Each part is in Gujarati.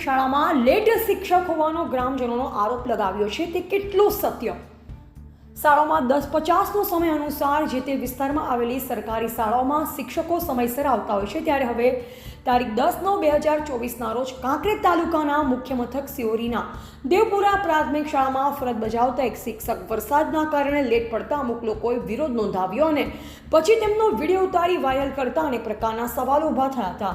શાળામાં લેટ શિક્ષક હોવાનો ગ્રામજનોનો આરોપ લગાવ્યો છે તે કેટલું સત્ય? શાળામાં 10:50નો સમય અનુસાર જે તે વિસ્તારમાં આવેલી સરકારી શાળાઓમાં શિક્ષકો સમયસર આવતા હોય છે, ત્યારે હવે તારીખ 10/9/2024ના રોજ કાંકરેજ તાલુકાના મુખ્ય મથક સિયોરીના દેવપુરા પ્રાથમિક શાળામાં ફરજ બજાવતા એક શિક્ષક વરસાદના કારણે લેટ પડતા અમુક લોકોએ વિરોધ નોંધાવ્યો અને પછી તેમનો વિડીયો ઉતારી વાયરલ કરતા અનેક પ્રકારના સવાલો ઊભા થયા હતા,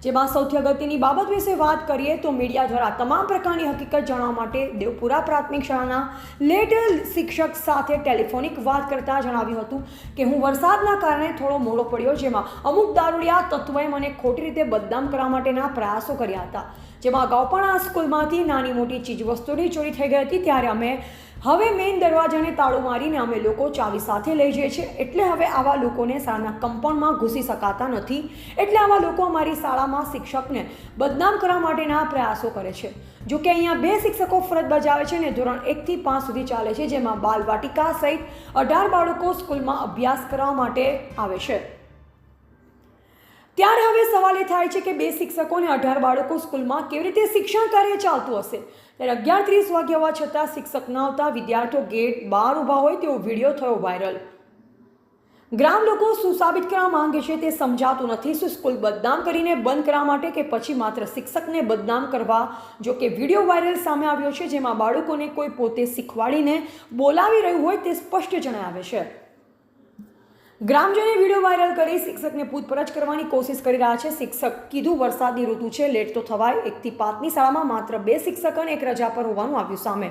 જેમાં સૌથી અગત્યની બાબત વિશે વાત કરીએ તો મીડિયા દ્વારા તમામ પ્રકારની હકીકત જાણવા માટે દેવપુરા પ્રાથમિક શાળાના લેટ શિક્ષક સાથે ટેલિફોનિક વાત કરતા જણાવ્યું હતું કે હું વરસાદના કારણે થોડો મોડો પડ્યો, જેમાં અમુક દારૂડિયા તત્વોએ મને ખોટી રીતે બદનામ કરવા માટેના પ્રયાસો કર્યા હતા, જેમાં અગાઉ પણ આ સ્કૂલમાંથી નાની મોટી ચીજવસ્તુની ચોરી થઈ ગઈ હતી, ત્યારે હવે મેઇન દરવાજાને તાળું મારીને અમે લોકો ચાવી સાથે લઈ જઈએ છીએ, એટલે હવે આવા લોકોને શાળાના કમ્પાઉન્ડમાં ઘૂસી શકાતા નથી, એટલે આવા લોકો અમારી શાળામાં શિક્ષકને બદનામ કરવા માટેના પ્રયાસો કરે છે। જો કે અહીંયા 2 શિક્ષકો ફરજ બજાવે છે અને ધોરણ 1 થી 5 સુધી ચાલે છે, જેમાં બાલવાટિકા સહિત 18 બાળકો સ્કૂલમાં અભ્યાસ કરવા માટે આવે છે। ત્યારે હવે સવાલ એ થાય છે કે 2 શિક્ષકોને 18 બાળકો સ્કૂલમાં કેવી રીતે શિક્ષણ કાર્ય ચાલતું હશે? ત્યારે 11:30 વાગ્યા હોવા છતાં શિક્ષક ન આવતા વિદ્યાર્થીઓ ગેટ બહાર ઊભા હોય તેવો વિડીયો થયો વાયરલ। ગ્રામ લોકો શું સાબિત કરવા માંગે છે તે સમજાતું નથી। શું સ્કૂલ બદનામ કરીને બંધ કરવા માટે કે પછી માત્ર શિક્ષકને બદનામ કરવા? જો કે વિડીયો વાયરલ સામે આવ્યો છે, જેમાં બાળકોને કોઈ પોતે શીખવાડીને બોલાવી રહ્યું હોય તે સ્પષ્ટ જણાવે છે। ગ્રામજને વિડીયો વાયરલ કરી શિક્ષકને પૂછપરછ કરવાની કોશિશ કરી રહ્યા છે। શિક્ષક કીધું વરસાદની ઋતુ છે, લેટ તો થવાય। 1 થી 5ની શાળામાં માત્ર 2 શિક્ષક અને 1 રજા પર હોવાનું આવ્યું સામે।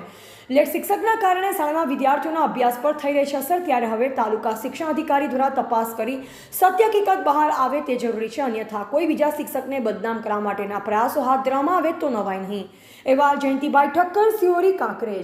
લેટ શિક્ષકના કારણે શાળાના વિદ્યાર્થીઓના અભ્યાસ પર થઈ રહી છે અસર, ત્યારે હવે તાલુકા શિક્ષણ અધિકારી દ્વારા તપાસ કરી સત્ય હકીકત બહાર આવે તે જરૂરી છે, અન્યથા કોઈ બીજા શિક્ષકને બદનામ કરવા માટેના પ્રયાસો હાથ ધરવામાં આવે તો નવાય નહીં। એવા જયંતિભાઈ ઠક્કર, સિયોરી, કાંકરેજ।